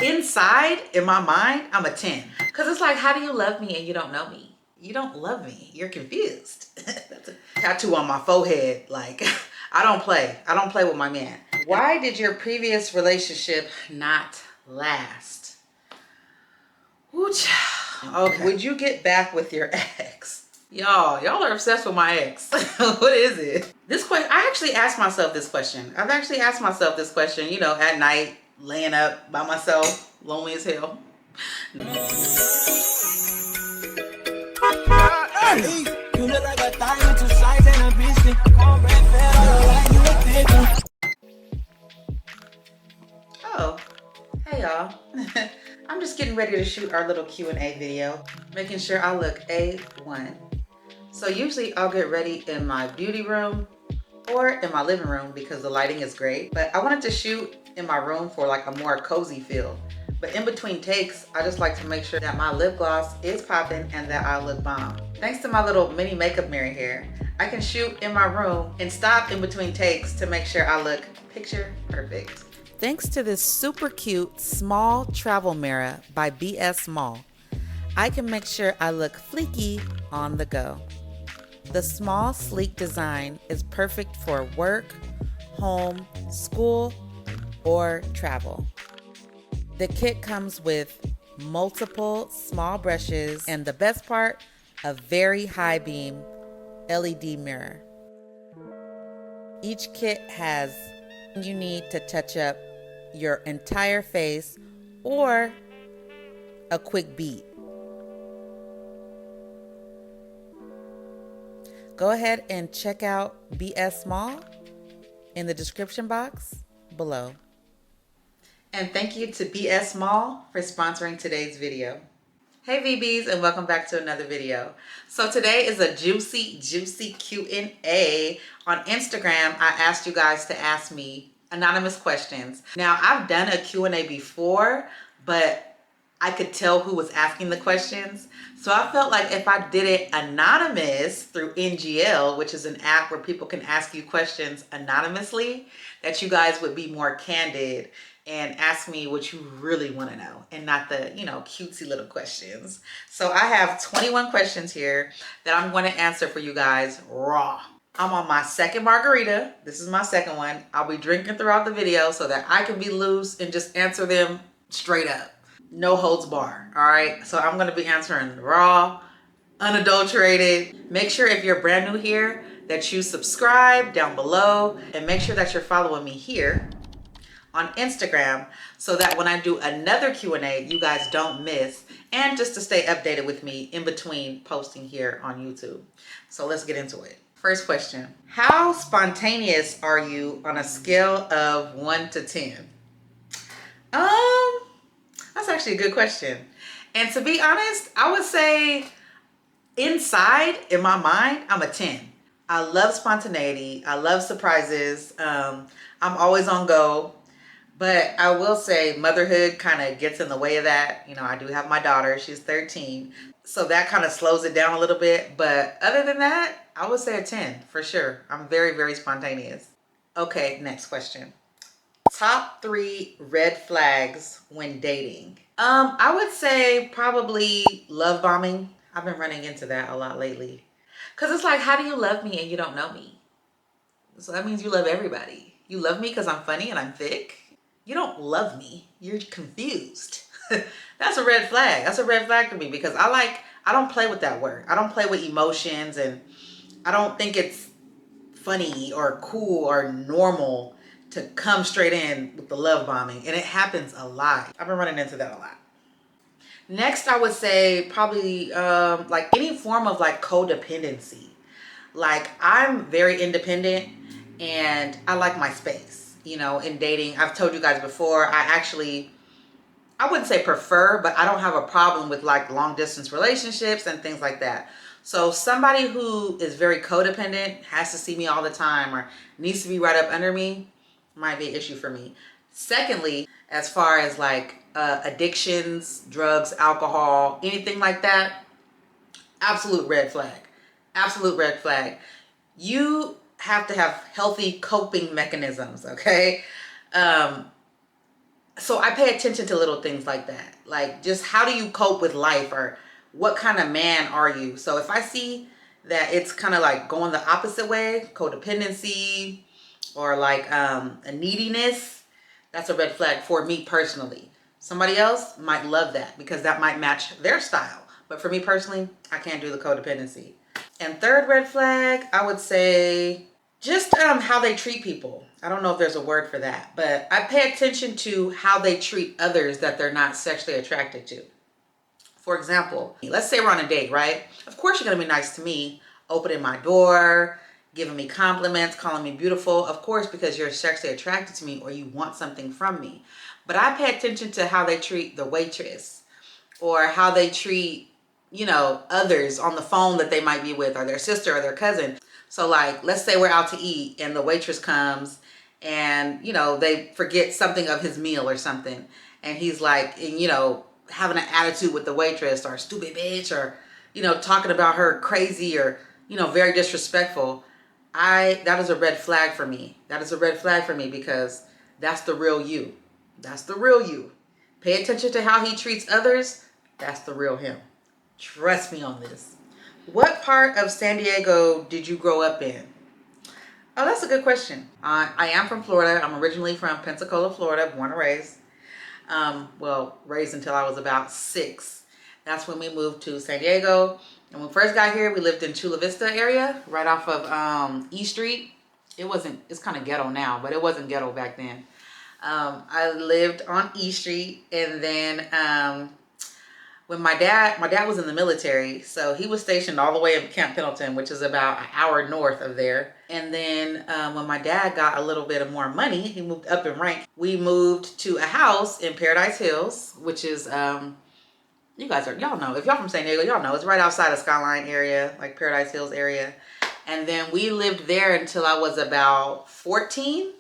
Inside, in my mind, I'm a 10. Because it's like, how do you love me and you don't know me? You don't love me. You're confused. That's a tattoo on my forehead. Like, I don't play. I don't play with my man. Why did your previous relationship not last? Ooh, child. Okay. Would you get back with your ex? Y'all are obsessed with my ex. What is it? This question, I actually asked myself this question. I've actually asked myself this question, you know, at night, laying up by myself, lonely as hell. Oh, hey y'all. I'm just getting ready to shoot our little Q&A video, making sure I look A1. So usually I'll get ready in my beauty room or in my living room because the lighting is great. But I wanted to shoot in my room for like a more cozy feel. But in between takes, I just like to make sure that my lip gloss is popping and that I look bomb. Thanks to my little mini makeup mirror here, I can shoot in my room and stop in between takes to make sure I look picture perfect. Thanks to this super cute small travel mirror by BS Mall, I can make sure I look fleeky on the go. The small, sleek design is perfect for work, home, school, or travel. The kit comes with multiple small brushes and the best part, a very high beam LED mirror. Each kit has what you need to touch up your entire face or a quick beat. Go ahead and check out BS Mall in the description box below. And thank you to BS Mall for sponsoring today's video. Hey VBs, and welcome back to another video. So today is a juicy Q&A. On Instagram, I asked you guys to ask me anonymous questions. Now, I've done a Q&A before, but I could tell who was asking the questions. So I felt like if I did it anonymous through NGL, which is an app where people can ask you questions anonymously, that you guys would be more candid and ask me what you really want to know and not the, you know, cutesy little questions. So I have 21 questions here that I'm going to answer for you guys raw. I'm on my second margarita. This is my second one. I'll be drinking throughout the video so that I can be loose and just answer them straight up. No holds bar, all right? So I'm gonna be answering raw, unadulterated. Make sure if you're brand new here that you subscribe down below and make sure that you're following me here on Instagram so that when I do another Q&A, you guys don't miss, and just to stay updated with me in between posting here on YouTube. So let's get into it. First question, how spontaneous are you on a scale of 1 to 10? That's actually a good question. And to be honest, I would say inside, in my mind, I'm a 10. I love spontaneity. I love surprises. I'm always on go. But I will say motherhood kind of gets in the way of that. You know, I do have my daughter. She's 13. So that kind of slows it down a little bit. But other than that, I would say a 10 for sure. I'm very, very spontaneous. Okay, next question. Top 3 red flags when dating. I would say probably love bombing. I've been running into that a lot lately. Cause it's like, how do you love me and you don't know me? So that means you love everybody. You love me because I'm funny and I'm thick. You don't love me. You're confused. That's a red flag. That's a red flag to me because I don't play with that word. I don't play with emotions, and I don't think it's funny or cool or normal to come straight in with the love bombing, and it happens a lot. I've been running into that a lot. Next, I would say probably like any form of like codependency. Like, I'm very independent and I like my space, you know, in dating. I've told you guys before, I wouldn't say prefer, but I don't have a problem with like long distance relationships and things like that. So somebody who is very codependent, has to see me all the time or needs to be right up under me, might be an issue for me. Secondly, as far as like addictions, drugs, alcohol, anything like that, absolute red flag. Absolute red flag. You have to have healthy coping mechanisms, okay? So I pay attention to little things like that. Like, just how do you cope with life, or what kind of man are you? So if I see that it's kind of like going the opposite way, codependency, or like a neediness, that's a red flag for me personally. Somebody else might love that because that might match their style. But for me personally, I can't do the codependency. And third red flag, I would say just how they treat people. I don't know if there's a word for that, but I pay attention to how they treat others that they're not sexually attracted to. For example, let's say we're on a date, right? Of course you're gonna be nice to me, opening my door, giving me compliments, calling me beautiful. Of course, because you're sexually attracted to me or you want something from me. But I pay attention to how they treat the waitress, or how they treat, others on the phone that they might be with, or their sister or their cousin. So like, let's say we're out to eat and the waitress comes and, they forget something of his meal or something. And he's like, having an attitude with the waitress, or stupid bitch, or, talking about her crazy, or, very disrespectful. That is a red flag for me. That is a red flag for me because that's the real you. That's the real you. Pay attention to how he treats others. That's the real him. Trust me on this. What part of San Diego did you grow up in? Oh, that's a good question. I am from Florida. I'm originally from Pensacola, Florida, born and raised. Raised until I was about 6. That's when we moved to San Diego. And when we first got here, we lived in Chula Vista area, right off of E Street. It's kind of ghetto now, but it wasn't ghetto back then. I lived on E Street, and then when my dad was in the military, so he was stationed all the way in Camp Pendleton, which is about an hour north of there. And then when my dad got a little bit of more money, he moved up in rank. We moved to a house in Paradise Hills, which is y'all know, if y'all from San Diego, y'all know it's right outside of Skyline area, like Paradise Hills area. And then we lived there until I was about 14.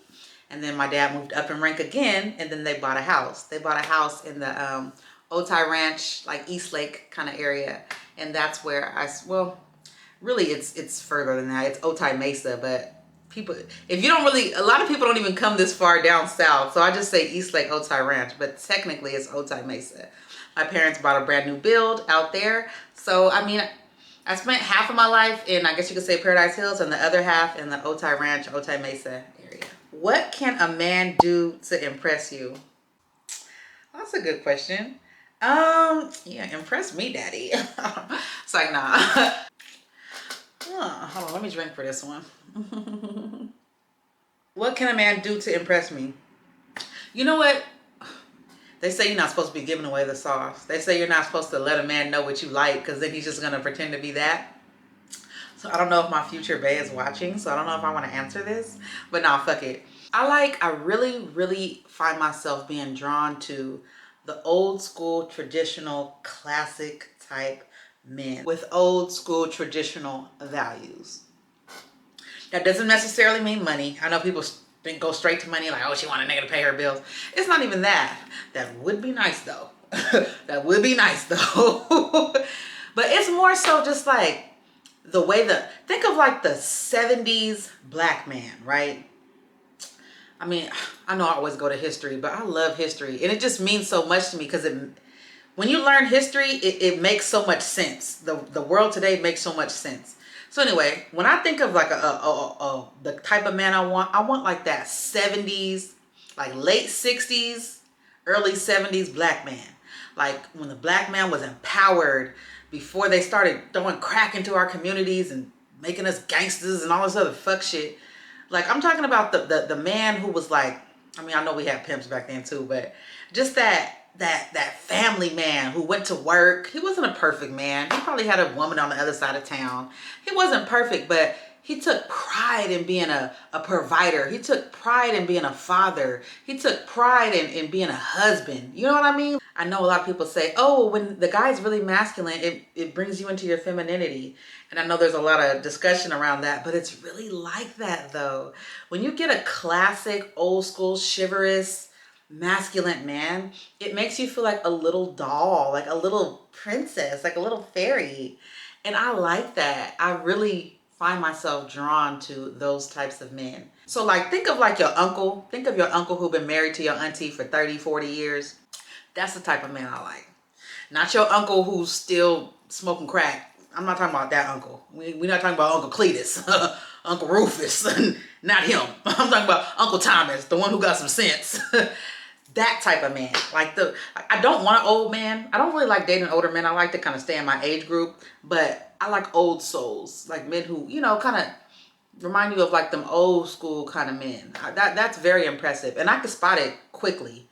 And then my dad moved up in rank again, and then they bought a house. They bought a house in the Otay Ranch, like East Lake kind of area. And that's where really it's further than that. It's Otay Mesa, but a lot of people don't even come this far down south. So I just say East Lake Otay Ranch, but technically it's Otay Mesa. My parents bought a brand new build out there. So, I mean, I spent half of my life in, I guess you could say, Paradise Hills, and the other half in the Otay Ranch, Otay Mesa area. What can a man do to impress you? That's a good question. Impress me, daddy. It's like, nah. Hold on, let me drink for this one. What can a man do to impress me? You know what? They say you're not supposed to be giving away the sauce. They say you're not supposed to let a man know what you like, because then he's just going to pretend to be that. So I don't know if my future bae is watching, so I don't know if I want to answer this. But nah, fuck it. I really, really find myself being drawn to the old school, traditional, classic type men with old school, traditional values. That doesn't necessarily mean money. I know people go straight to money, like, oh, she want a nigga to pay her bills. It's not even that. That would be nice though. That would be nice though. But it's more so just like the way think of like the 70s black man, right? I mean, I know I always go to history, but I love history. And it just means so much to me because when you learn history, it makes so much sense. The world today makes so much sense. So anyway, when I think of like the type of man I want like that 70s, like late 60s, early 70s black man. Like when the black man was empowered before they started throwing crack into our communities and making us gangsters and all this other fuck shit. Like I'm talking about the man who was like, I mean, I know we had pimps back then too, but just that family man who went to work. He wasn't a perfect man. He probably had a woman on the other side of town. He wasn't perfect, but he took pride in being a provider. He took pride in being a father. He took pride in being a husband. You know what I mean? I know a lot of people say, oh, when the guy's really masculine, it brings you into your femininity. And I know there's a lot of discussion around that, but it's really like that though. When you get a classic, old school, chivalrous, masculine man, it makes you feel like a little doll, like a little princess, like a little fairy. And I like that. I really find myself drawn to those types of men. So like, think of like your uncle. Think of your uncle who been married to your auntie for 30, 40 years. That's the type of man I like. Not your uncle who's still smoking crack. I'm not talking about that uncle. We're not talking about Uncle Cletus, Uncle Rufus, not him. I'm talking about Uncle Thomas, the one who got some sense. That type of man. Like I don't want an old man. I don't really like dating older men. I like to kind of stay in my age group, but I like old souls, like men who, you know, kind of remind you of like them old school kind of men. That's very impressive, and I can spot it quickly.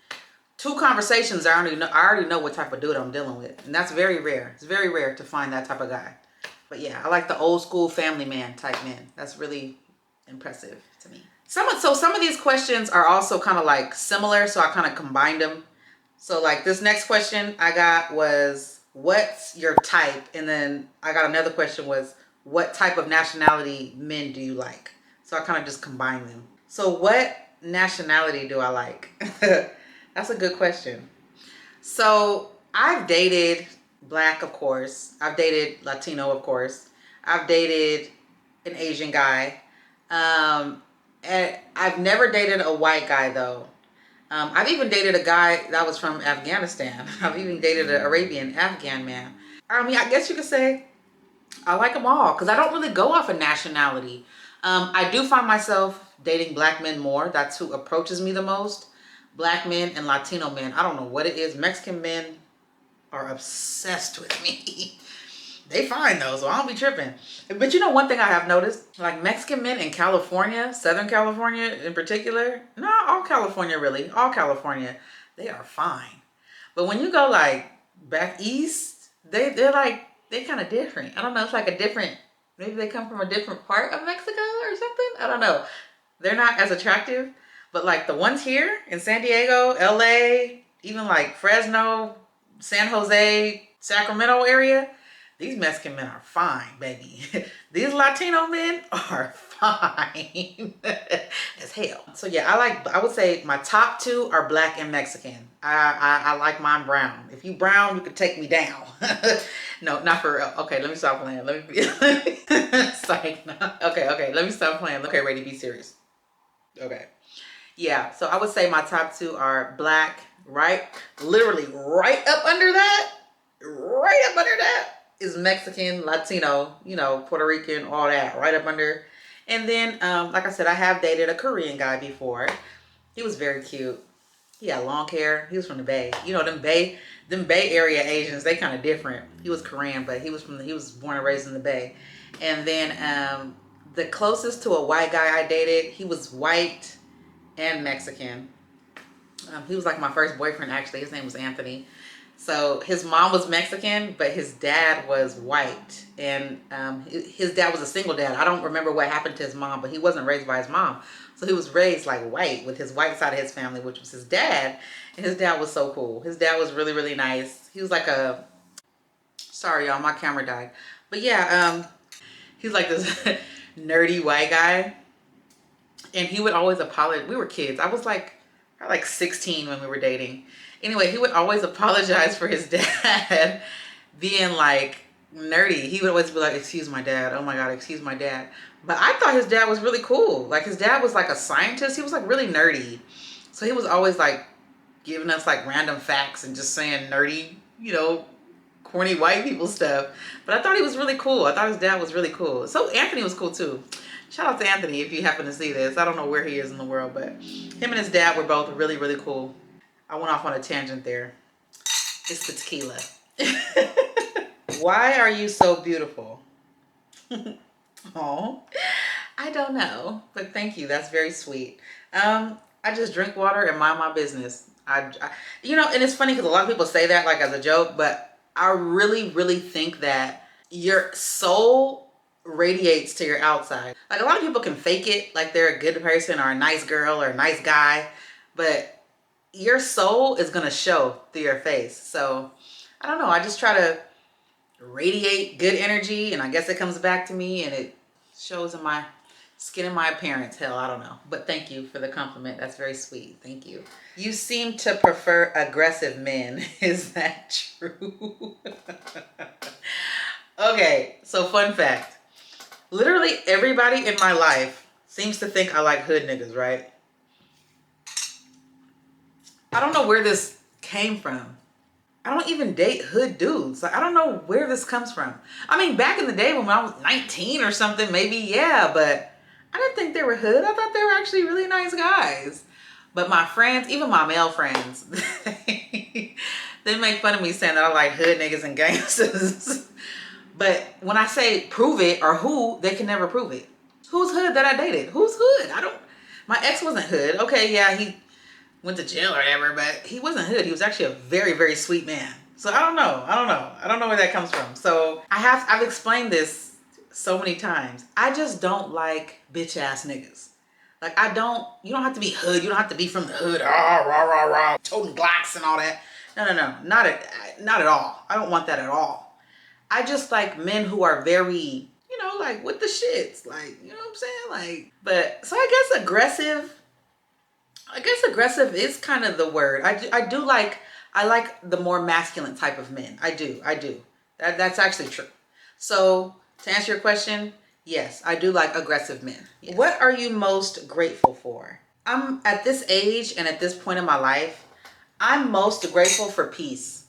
2 conversations, I already know what type of dude I'm dealing with, and that's very rare. It's very rare to find that type of guy. But yeah, I like the old school family man type men. That's really impressive to me. So some of these questions are also kind of like similar, so I kind of combined them. So like this next question I got was, what's your type? And then I got another question was, what type of nationality men do you like? So I kind of just combined them. So what nationality do I like? That's a good question. So I've dated Black, of course. I've dated Latino, of course. I've dated an Asian guy. And I've never dated a white guy though. I've even dated a guy that was from Afghanistan. I've even dated an Arabian Afghan man. I mean, I guess you could say I like them all because I don't really go off of nationality. I do find myself dating Black men more. That's who approaches me the most. Black men and Latino men. I don't know what it is. Mexican men are obsessed with me. They fine though, so I don't be tripping. But you know one thing I have noticed? Like Mexican men in California, Southern California in particular, no, all California really, all California, they are fine. But when you go like back east, they're like, they kind of different. I don't know, it's like a different, maybe they come from a different part of Mexico or something? I don't know. They're not as attractive. But like the ones here in San Diego, LA, even like Fresno, San Jose, Sacramento area, these Mexican men are fine, baby. These Latino men are fine as hell. So yeah, I would say my top 2 are Black and Mexican. I like mine brown. If you brown, you can take me down. No, not for real. Okay, let me stop playing. Let me Sorry. Okay, let me stop playing. Okay, ready, be serious. Okay. Yeah, so I would say my top 2 are Black, literally right up under that is Mexican, Latino, you know, Puerto Rican, all that, right up under. And then, like I said, I have dated a Korean guy before. He was very cute. He had long hair. He was from the Bay. You know, them Bay Area Asians, they kind of different. He was Korean, but he was born and raised in the Bay. And then the closest to a white guy I dated, he was white and Mexican. He was like my first boyfriend, actually. His name was Anthony. So his mom was Mexican, but his dad was white. And his dad was a single dad. I don't remember what happened to his mom, but he wasn't raised by his mom. So he was raised like white with his white side of his family, which was his dad. And his dad was so cool. His dad was really, really nice. He was like sorry y'all, my camera died. But yeah, he was like this nerdy white guy. And he would always apologize. We were kids. I was like 16 when we were dating. Anyway, he would always apologize for his dad being like nerdy. He would always be like, excuse my dad. Oh my God, excuse my dad. But I thought his dad was really cool. Like his dad was like a scientist. He was like really nerdy. So he was always like giving us like random facts and just saying nerdy, you know, corny white people stuff. But I thought he was really cool. I thought his dad was really cool. So Anthony was cool too. Shout out to Anthony if you happen to see this. I don't know where he is in the world, but him and his dad were both really, really cool. I went off on a tangent there. It's the tequila. Why are you so beautiful? Oh, I don't know, but thank you. That's very sweet. I just drink water and mind my business. You know, and it's funny because a lot of people say that like as a joke, but I really, really think that your soul radiates to your outside. Like a lot of people can fake it, like they're a good person or a nice girl or a nice guy, but your soul is gonna show through your face. So I don't know, I just try to radiate good energy, and I guess it comes back to me and it shows in my skin and my appearance. Hell, I don't know, but thank you for the compliment. That's very sweet. Thank you. You seem to prefer aggressive men. Is that true? Okay, so fun fact, literally everybody in my life seems to think I like hood niggas, right? I don't know where this came from. I don't even date hood dudes. Like, I don't know where this comes from. I mean, back in the day when I was 19 or something, maybe, yeah, but I didn't think they were hood. I thought they were actually really nice guys. But my friends, even my male friends, they make fun of me saying that I like hood niggas and gangsters. But when I say prove it or who, they can never prove it. Who's hood that I dated? Who's hood? My ex wasn't hood. Okay, yeah, he went to jail or whatever, but he wasn't hood. He was actually a very, very sweet man. So I don't know. I don't know where that comes from. So I've explained this so many times. I just don't like bitch ass niggas. Like you don't have to be hood. You don't have to be from the hood. Rah, rah, rah, rah, toting Glocks and all that. No. Not at all. I don't want that at all. I just like men who are very, like with the shits. Like, you know what I'm saying? Like, but so I guess aggressive is kind of the word. I like the more masculine type of men. I do. That's actually true. So to answer your question, yes, I do like aggressive men. Yes. What are you most grateful for? I'm at this age and at this point in my life, I'm most grateful for peace.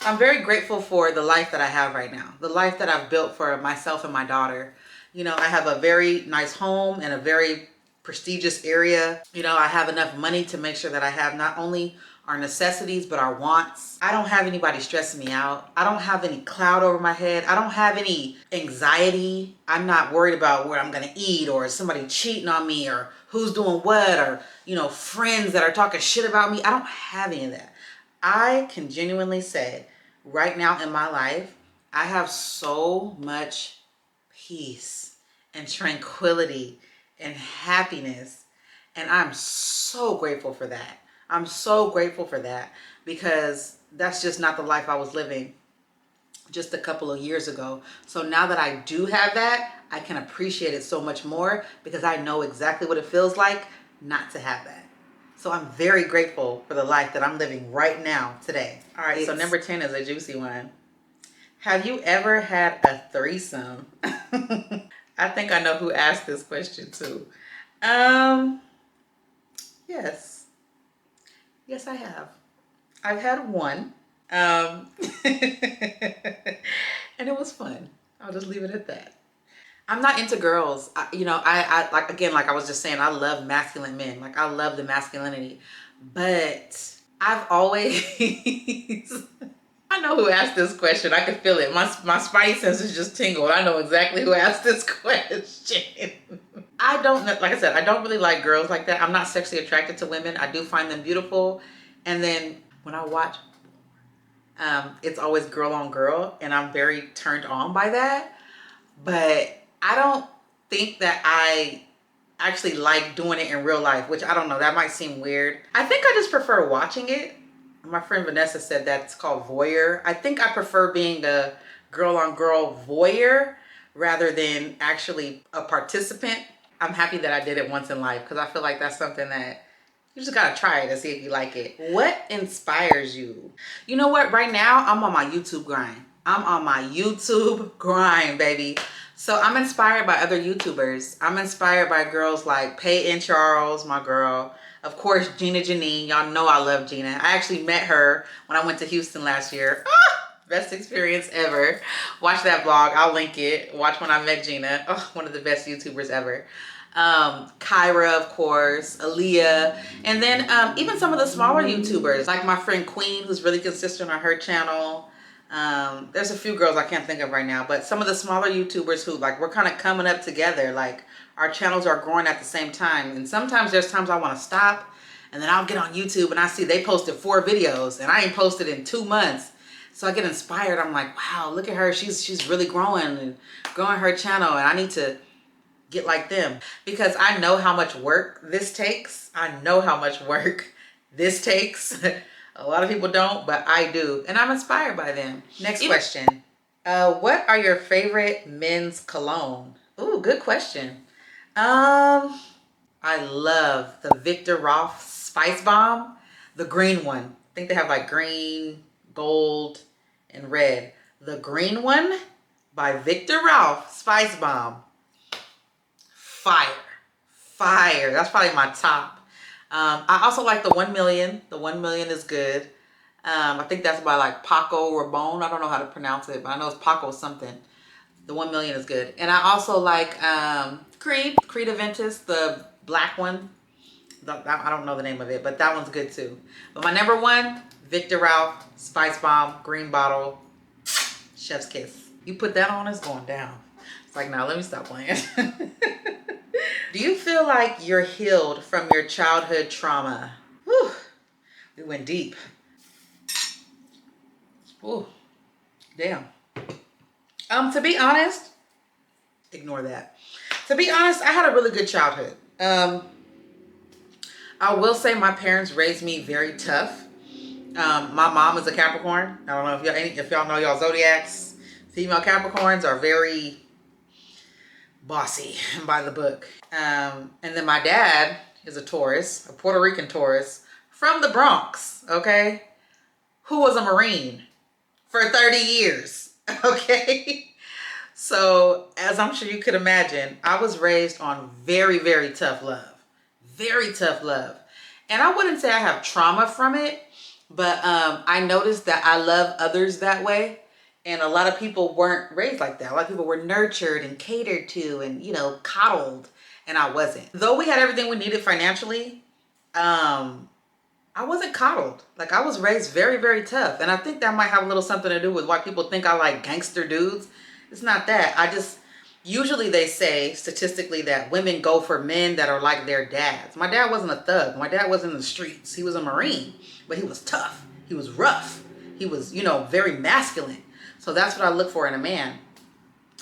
I'm very grateful for the life that I have right now, the life that I've built for myself and my daughter. I have a very nice home in a very prestigious area. I have enough money to make sure that I have not only our necessities, but our wants. I don't have anybody stressing me out. I don't have any cloud over my head. I don't have any anxiety. I'm not worried about where I'm gonna eat or somebody cheating on me or who's doing what or, friends that are talking shit about me. I don't have any of that. I can genuinely say right now in my life, I have so much peace and tranquility and happiness. And I'm so grateful for that. I'm so grateful for that because that's just not the life I was living just a couple of years ago. So now that I do have that, I can appreciate it so much more because I know exactly what it feels like not to have that. So I'm very grateful for the life that I'm living right now today. All right, so number 10 is a juicy one. Have you ever had a threesome? I think I know who asked this question too. Yes. Yes, I have. I've had one. And it was fun. I'll just leave it at that. I'm not into girls. I like, again, like I was just saying, I love masculine men. Like I love the masculinity, but I've always, I know who asked this question. I can feel it. My spidey senses just tingled. I know exactly who asked this question. I don't, like I said, I don't really like girls like that. I'm not sexually attracted to women. I do find them beautiful. And then when I watch, it's always girl on girl, and I'm very turned on by that. But I don't think that I actually like doing it in real life, which I don't know, that might seem weird. I think I just prefer watching it. My friend Vanessa said that's called voyeur. I think I prefer being a girl on girl voyeur rather than actually a participant. I'm happy that I did it once in life because I feel like that's something that you just gotta try it to see if you like it. What inspires you? You know what? Right now, I'm on my YouTube grind. I'm on my YouTube grind, baby. So I'm inspired by other YouTubers. I'm inspired by girls like Peyton Charles, my girl. Of course, Gina Janine. Y'all know I love Gina. I actually met her when I went to Houston last year. Best experience ever. Watch that vlog. I'll link it. Watch when I met Gina. Oh, one of the best YouTubers ever. Kyra, of course, Aaliyah, and then even some of the smaller YouTubers, like my friend Queen, who's really consistent on her channel. There's a few girls I can't think of right now, but some of the smaller YouTubers who, like, we're kind of coming up together. Like, our channels are growing at the same time. And sometimes there's times I want to stop, and then I'll get on YouTube and I see they posted 4 videos, and I ain't posted in 2 months. So I get inspired. I'm like, wow, look at her. She's really growing and growing her channel, and I need to get like them because I know how much work this takes. I know how much work this takes. A lot of people don't, but I do, and I'm inspired by them. Next question. What are your favorite men's cologne? Ooh, good question. I love the Victor Rolf Spice Bomb, the green one. I think they have like green, gold, and red. The green one by Victor Rolf Spice Bomb. Fire. fire. That's probably my top. I also like the 1 million. The 1 million is good. I think that's by like Paco Rabanne. I don't know how to pronounce it, but I know it's Paco something. The 1 million is good. And I also like Creed Aventus, the black one. I don't know the name of it, but that one's good too. But my number one, Victor Ralph, Spice Bomb, Green Bottle, Chef's Kiss. You put that on, it's going down. It's like, now let me stop playing. Do you feel like you're healed from your childhood trauma? Whew, we went deep. Ooh, damn. To be honest, ignore that. To be honest, I had a really good childhood. I will say my parents raised me very tough. My mom is a Capricorn. I don't know if y'all know y'all zodiacs. Female Capricorns are very bossy by the book. And then my dad is a Taurus, a Puerto Rican Taurus from the Bronx, okay? Who was a Marine for 30 years, okay? So, as I'm sure you could imagine, I was raised on very, very tough love. Very tough love. And I wouldn't say I have trauma from it, but I noticed that I love others that way. And a lot of people weren't raised like that. A lot of people were nurtured and catered to and, you know, coddled. And I wasn't. Though we had everything we needed financially, I wasn't coddled. Like, I was raised very, very tough. And I think that might have a little something to do with why people think I like gangster dudes. It's not that. Usually they say statistically that women go for men that are like their dads. My dad wasn't a thug. My dad wasn't in the streets. He was a Marine, but he was tough. He was rough. He was, you know, very masculine. So that's what I look for in a man.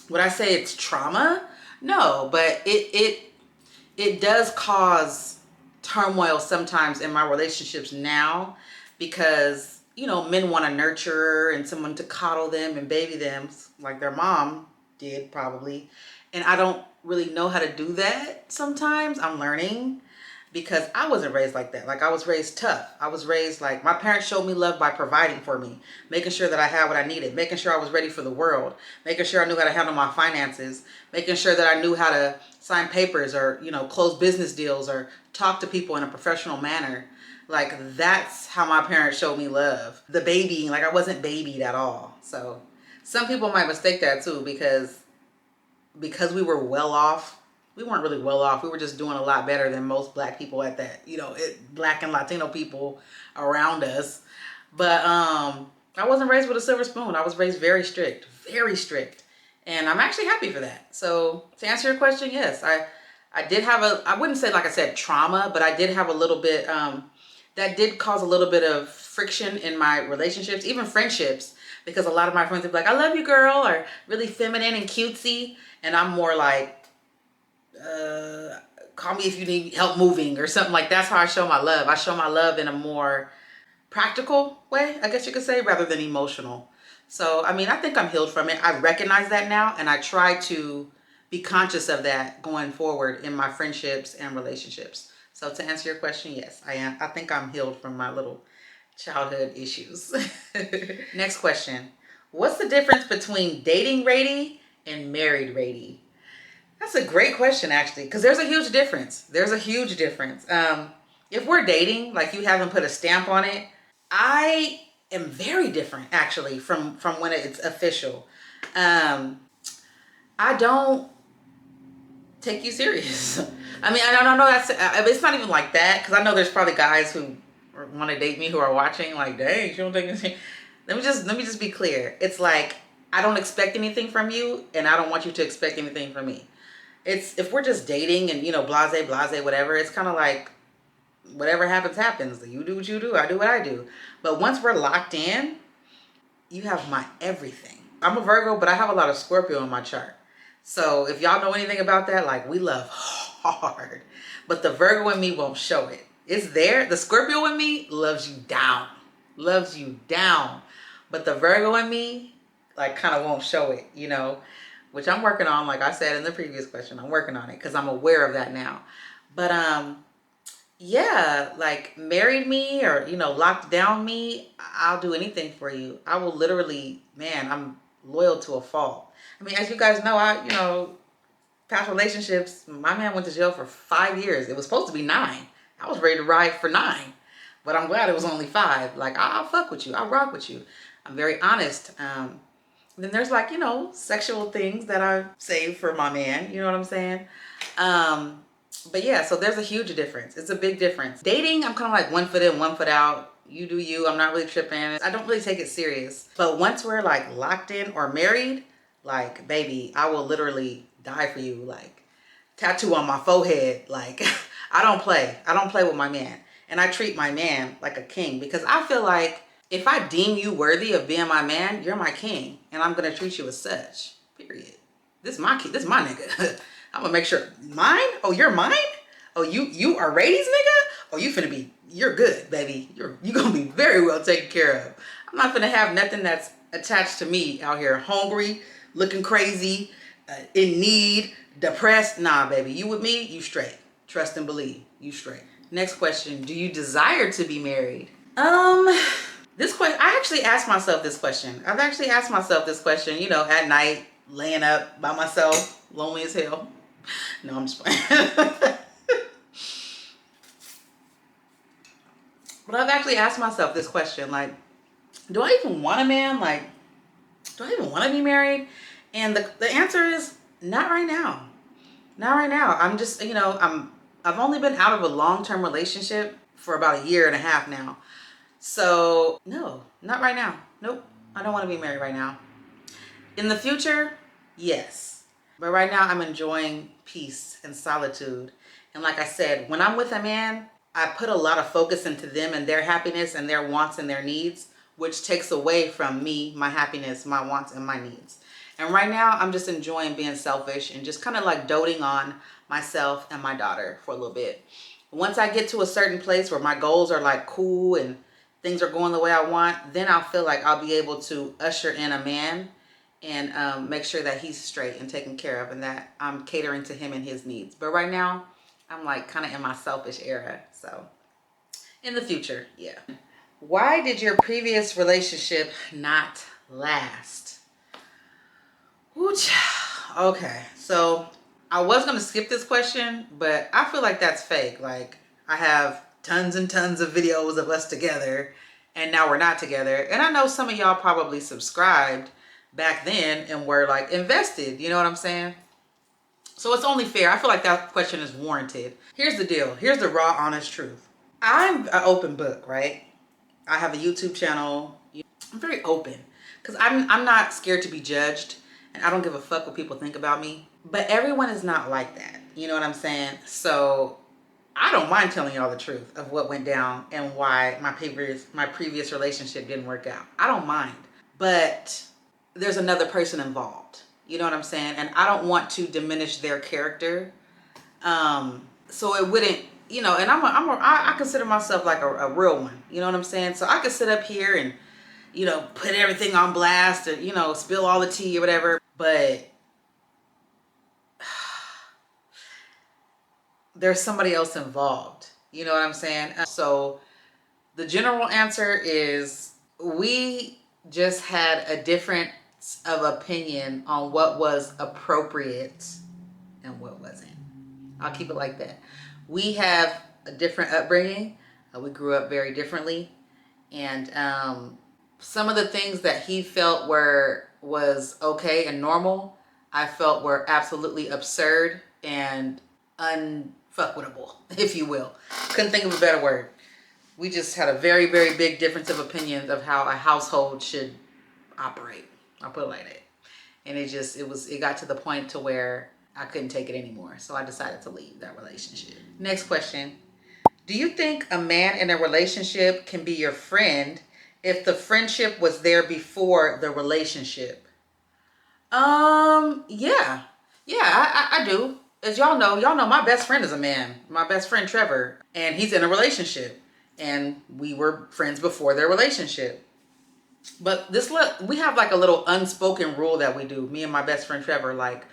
Would I say it's trauma? No, but it does cause turmoil sometimes in my relationships now because, you know, men want to nurture and someone to coddle them and baby them like their mom did probably. And I don't really know how to do that sometimes. I'm learning because I wasn't raised like that. Like, I was raised tough. I was raised like, my parents showed me love by providing for me, making sure that I had what I needed, making sure I was ready for the world, making sure I knew how to handle my finances, making sure that I knew how to sign papers or, you know, close business deals or talk to people in a professional manner. Like, that's how my parents showed me love. The babying, like, I wasn't babied at all. So some people might mistake that too because we were well off. We weren't really well off. We were just doing a lot better than most black people at that, you know, black and Latino people around us. But I wasn't raised with a silver spoon. I was raised very strict, very strict. And I'm actually happy for that. So to answer your question, yes, I did have I wouldn't say, like I said, trauma, but I did have a little bit, that did cause a little bit of friction in my relationships, even friendships, because a lot of my friends would be like, I love you, girl, or really feminine and cutesy. And I'm more like, call me if you need help moving or something. Like, that's how I show my love. I show my love in a more practical way, I guess you could say, rather than emotional. So, I mean, I think I'm healed from it. I recognize that now, and I try to be conscious of that going forward in my friendships and relationships. So to answer your question, yes, I am. I think I'm healed from my little childhood issues. Next question. What's the difference between dating ready and married ready? That's a great question, actually, because there's a huge difference. There's a huge difference. If we're dating, like, you haven't put a stamp on it, I am very different, actually, from when it's official. I don't take you serious. I mean, I don't know. It's not even like that, because I know there's probably guys who want to date me who are watching, like, dang, you don't take me serious. Let me just be clear. It's like, I don't expect anything from you, and I don't want you to expect anything from me. It's, if we're just dating and, you know, blase, whatever, it's kind of like, whatever happens, happens. You do what you do, I do what I do. But once we're locked in, you have my everything. I'm a Virgo, but I have a lot of Scorpio in my chart. So if y'all know anything about that, like, we love hard. But the Virgo in me won't show it. It's there. The Scorpio in me loves you down. Loves you down. But the Virgo in me, like, kind of won't show it, you know? Which I'm working on, like I said in the previous question. I'm working on it because I'm aware of that now. But yeah, like, married me or, you know, locked down me, I'll do anything for you. I will literally, man, I'm loyal to a fault. I mean, as you guys know, past relationships, my man went to jail for 5 years. It was supposed to be 9. I was ready to ride for 9, but I'm glad it was only 5. Like, I'll fuck with you. I'll rock with you. I'm very honest. Then there's like, you know, sexual things that I save for my man. You know what I'm saying? But yeah, so there's a huge difference. It's a big difference. Dating, I'm kind of like 1 foot in, 1 foot out. You do you. I'm not really tripping. I don't really take it serious. But once we're like locked in or married, like, baby, I will literally die for you. Like, tattoo on my forehead. Like, I don't play. I don't play with my man. And I treat my man like a king, because I feel like if I deem you worthy of being my man, you're my king. And I'm going to treat you as such. Period. This is my kid. This is my nigga. I'm going to make sure. Mine? Oh, you're mine? Oh, you are Rady's nigga? Oh, you're good, baby. You're going to be very well taken care of. I'm not going to have nothing that's attached to me out here hungry, looking crazy, in need, depressed. Nah, baby. You with me, you straight. Trust and believe. You straight. Next question. Do you desire to be married? This question, I actually asked myself this question. I've actually asked myself this question, you know, at night, laying up by myself, lonely as hell. No, I'm just playing. But I've actually asked myself this question, like, do I even want a man? Like, do I even want to be married? And the answer is not right now. Not right now. I'm just, you know, I've only been out of a long-term relationship for about 1.5 years now. So no, not right now. Nope. I don't want to be married right now. In the future, yes. But right now I'm enjoying peace and solitude. And like I said, when I'm with a man, I put a lot of focus into them and their happiness and their wants and their needs, which takes away from me, my happiness, my wants, and my needs. And right now, I'm just enjoying being selfish and just kind of like doting on myself and my daughter for a little bit. Once I get to a certain place where my goals are like cool and things are going the way I want, then I'll feel like I'll be able to usher in a man and make sure that he's straight and taken care of and that I'm catering to him and his needs. But right now, I'm like kind of in my selfish era. So in the future, yeah. Why did your previous relationship not last? Okay, so I was going to skip this question, but I feel like that's fake. Like, I have tons and tons of videos of us together, and now we're not together. And I know some of y'all probably subscribed back then and were like invested. You know what I'm saying? So it's only fair. I feel like that question is warranted. Here's the deal. Here's the raw, honest truth. I'm an open book, right? I have a YouTube channel. I'm very open because I'm not scared to be judged, and I don't give a fuck what people think about me. But everyone is not like that. You know what I'm saying? So I don't mind telling y'all the truth of what went down and why my previous relationship didn't work out. I don't mind. But there's another person involved. You know what I'm saying? And I don't want to diminish their character. So it wouldn't, you know, and I consider myself like a real one. You know what I'm saying? So I could sit up here and, you know, put everything on blast or, you know, spill all the tea or whatever. But there's somebody else involved. You know what I'm saying? So the general answer is we just had a difference of opinion on what was appropriate and what wasn't. I'll keep it like that. We have a different upbringing. We grew up very differently. And some of the things that he felt was okay and normal, I felt were absolutely absurd and unfuckwittable, if you will. Couldn't think of a better word. We just had a very, very big difference of opinions of how a household should operate. I'll put it like that. And it got to the point to where I couldn't take it anymore. So I decided to leave that relationship. Next question. Do you think a man in a relationship can be your friend if the friendship was there before the relationship? Yeah. Yeah, I do. As y'all know my best friend is a man. My best friend Trevor. And he's in a relationship. And we were friends before their relationship. But we have like a little unspoken rule that we do, me and my best friend Trevor. Like,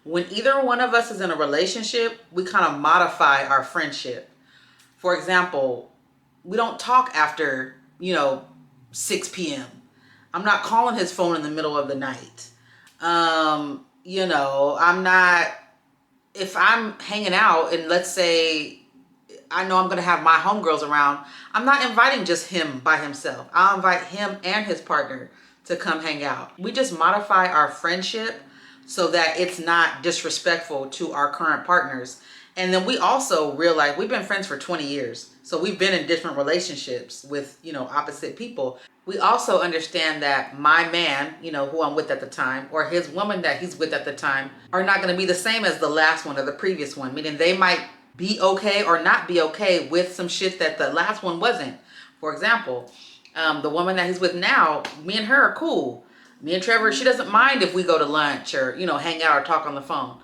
when either one of us is in a relationship, we kind of modify our friendship. For example, we don't talk after, 6 p.m. I'm not calling his phone in the middle of the night. I'm not if I'm hanging out and let's say I know I'm going to have my homegirls around, I'm not inviting just him by himself. I'll invite him and his partner to come hang out. We just modify our friendship so that it's not disrespectful to our current partners. And then we also realize we've been friends for 20 years. So we've been in different relationships with, opposite people. We also understand that my man, who I'm with at the time, or his woman that he's with at the time, are not going to be the same as the last one or the previous one, meaning they might be okay or not be okay with some shit that the last one wasn't. For example, the woman that he's with now, me and her are cool. Me and Trevor, she doesn't mind if we go to lunch or, hang out or talk on the phone.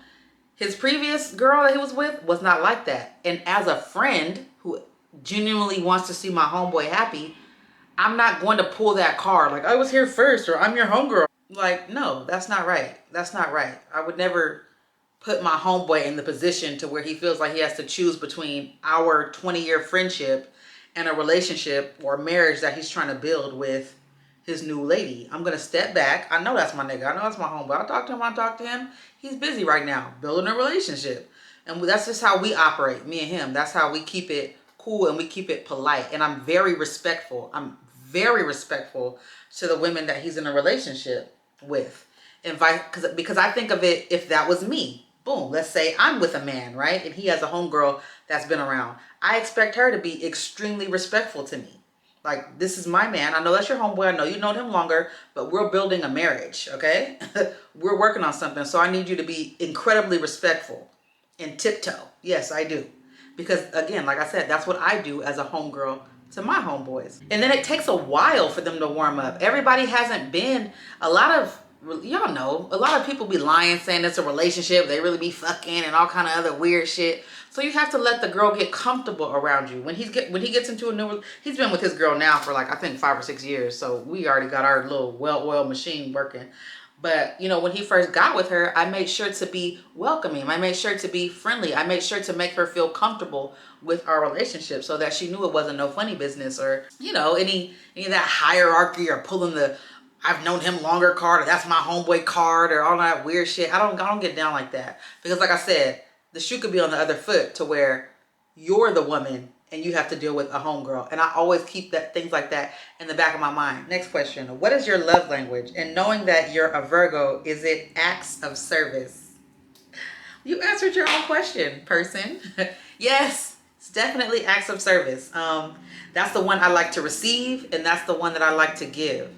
His previous girl that he was with was not like that. And as a friend who genuinely wants to see my homeboy happy, I'm not going to pull that card like I was here first or I'm your homegirl. Like, no, that's not right. That's not right. I would never put my homeboy in the position to where he feels like he has to choose between our 20-year friendship and a relationship or marriage that he's trying to build with his new lady. I'm going to step back. I know that's my nigga. I know that's my homeboy. I talk to him. He's busy right now building a relationship. And that's just how we operate, me and him. That's how we keep it cool and we keep it polite. And I'm very respectful. I'm very respectful to the women that he's in a relationship with. Because I think of it, if that was me, boom, let's say I'm with a man, right? And he has a homegirl that's been around. I expect her to be extremely respectful to me. Like, this is my man. I know that's your homeboy. I know you know him longer, but we're building a marriage, okay? We're working on something. So I need you to be incredibly respectful and tiptoe. Yes, I do. Because again, like I said, that's what I do as a homegirl to my homeboys. And then it takes a while for them to warm up. Everybody hasn't been, y'all know, a lot of people be lying saying it's a relationship. They really be fucking and all kind of other weird shit. So you have to let the girl get comfortable around you. When he gets into he's been with his girl now for like, I think 5 or 6 years. So we already got our little well-oiled machine working. But, when he first got with her, I made sure to be welcoming. I made sure to be friendly. I made sure to make her feel comfortable with our relationship so that she knew it wasn't no funny business or, any of that hierarchy or pulling the I've known him longer card or that's my homeboy card or all that weird shit. I don't get down like that. Because like I said, the shoe could be on the other foot to where you're the woman and you have to deal with a homegirl. And I always keep things like that in the back of my mind. Next question. What is your love language? And knowing that you're a Virgo, is it acts of service? You answered your own question, person. Yes, it's definitely acts of service. That's the one I like to receive and that's the one that I like to give.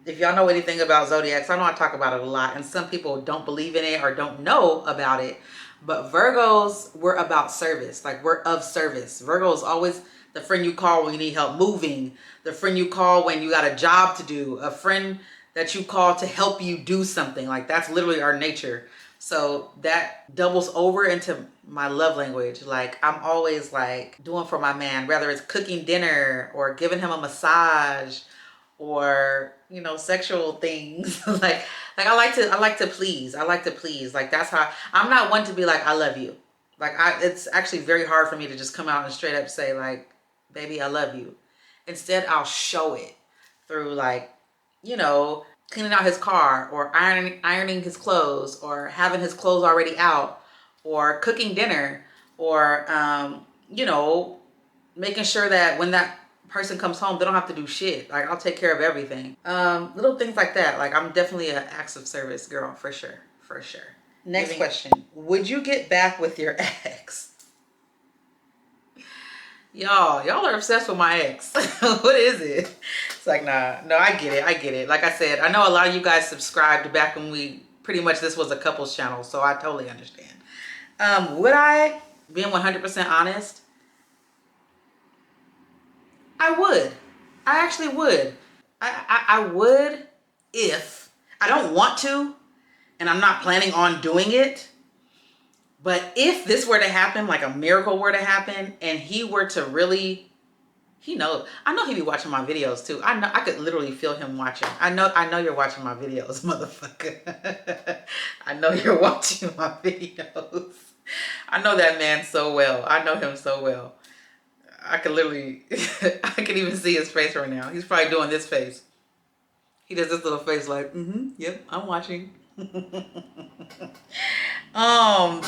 If y'all know anything about zodiacs, I know I talk about it a lot and some people don't believe in it or don't know about it, but Virgos, we're about service. Like, we're of service. Virgo is always the friend you call when you need help moving, the friend you call when you got a job to do, a friend that you call to help you do something. Like, that's literally our nature. So that doubles over into my love language. Like, I'm always like doing for my man, whether it's cooking dinner or giving him a massage or sexual things. like I like to please. Like, that's how I'm not one to be like I love you. Like, it's actually very hard for me to just come out and straight up say like, baby, I love you. Instead, I'll show it through like, cleaning out his car or ironing his clothes or having his clothes already out or cooking dinner or making sure that when that person comes home, they don't have to do shit. Like, I'll take care of everything. Little things like that. Like, I'm definitely an acts of service girl, for sure. Next question. Would you get back with your ex? Y'all are obsessed with my ex. What is it? It's like, nah, no, I get it. Like I said, I know a lot of you guys subscribed back when pretty much this was a couples channel, so I totally understand. Would I, being 100% honest, I would. I actually would. I would if I don't want to, and I'm not planning on doing it. But if this were to happen, like a miracle were to happen, and he were to really, I know he'd be watching my videos too. I know, I could literally feel him watching. I know you're watching my videos, motherfucker. I know you're watching my videos. I know that man so well. I know him so well. I could literally, I can even see his face right now. He's probably doing this face. He does this little face like, yep, I'm watching. Um,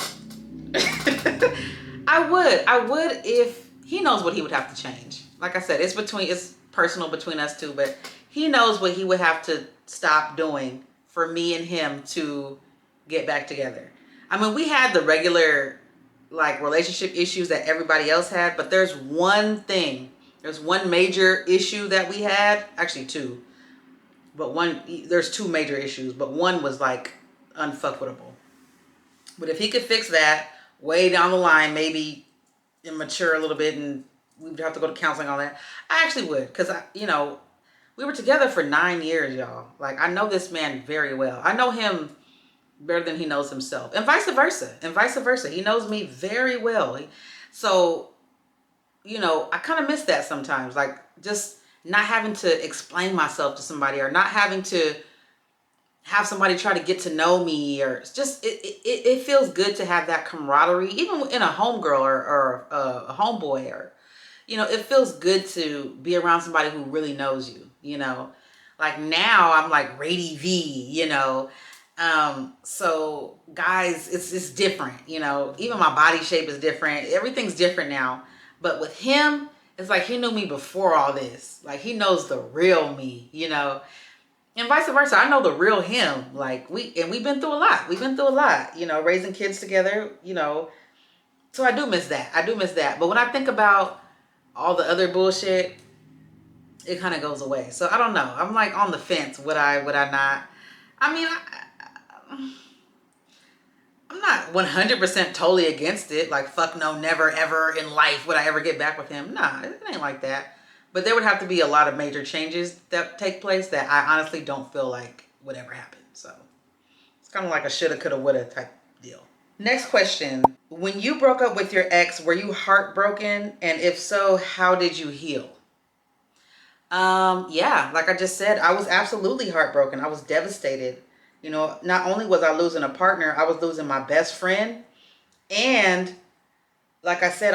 I would if he knows what he would have to change. Like I said, it's personal between us two, but he knows what he would have to stop doing for me and him to get back together. I mean, we had the regular like relationship issues that everybody else had, but there's one major issue that we had, actually two, but there's two major issues, but one was like unfuckwittable. But if he could fix that way down the line, maybe immature a little bit and we would have to go to counseling, all that, I actually would. Because, we were together for 9 years, y'all. Like, I know this man very well. I know him better than he knows himself. And vice versa. He knows me very well. So, I kind of miss that sometimes. Like, just not having to explain myself to somebody or not having to have somebody try to get to know me, or it's just it feels good to have that camaraderie, even in a homegirl or a homeboy, or it feels good to be around somebody who really knows you. Like now I'm like Rady V. So guys, it's different. Even my body shape is different. Everything's different now. But with him, it's like he knew me before all this. Like he knows the real me. And vice versa. I know the real him. Like we've been through a lot. Raising kids together, So I do miss that. But when I think about all the other bullshit, it kind of goes away. So I don't know. I'm like on the fence. Would I not? I mean, I'm not 100% totally against it. Like, fuck no, never ever in life would I ever get back with him. Nah, it ain't like that. But there would have to be a lot of major changes that take place that I honestly don't feel like would ever happen. So it's kind of like a shoulda, coulda, woulda type deal. Next question. When you broke up with your ex, were you heartbroken? And if so, how did you heal? Yeah, like I just said, I was absolutely heartbroken. I was devastated. Not only was I losing a partner, I was losing my best friend. And like I said,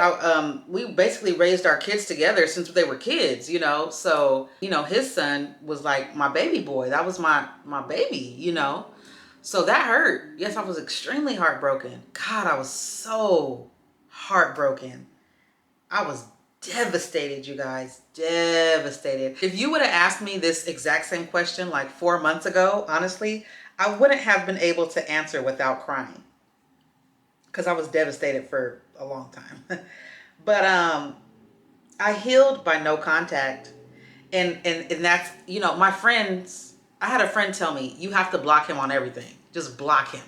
we basically raised our kids together since they were kids, So, his son was like my baby boy. That was my baby, So that hurt. Yes, I was extremely heartbroken. God, I was so heartbroken. I was devastated, you guys. Devastated. If you would have asked me this exact same question like 4 months ago, honestly, I wouldn't have been able to answer without crying. Because I was devastated for a long time. But I healed by no contact. And that's, my friends, I had a friend tell me, you have to block him on everything. Just block him.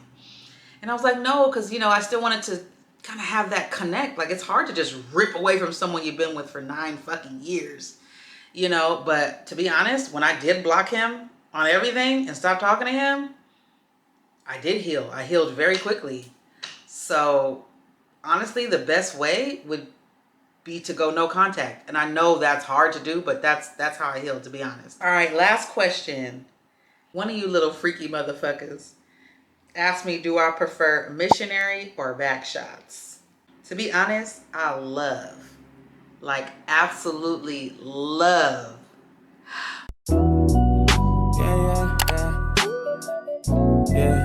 And I was like, no, because, I still wanted to kind of have that connect. Like, it's hard to just rip away from someone you've been with for 9 fucking years. But to be honest, when I did block him on everything and stop talking to him, I did heal. I healed very quickly. So honestly, the best way would be to go no contact. And I know that's hard to do, but that's how I healed, to be honest. All right, last question. One of you little freaky motherfuckers asked me, do I prefer missionary or back shots? To be honest, I love, like absolutely love. Yeah.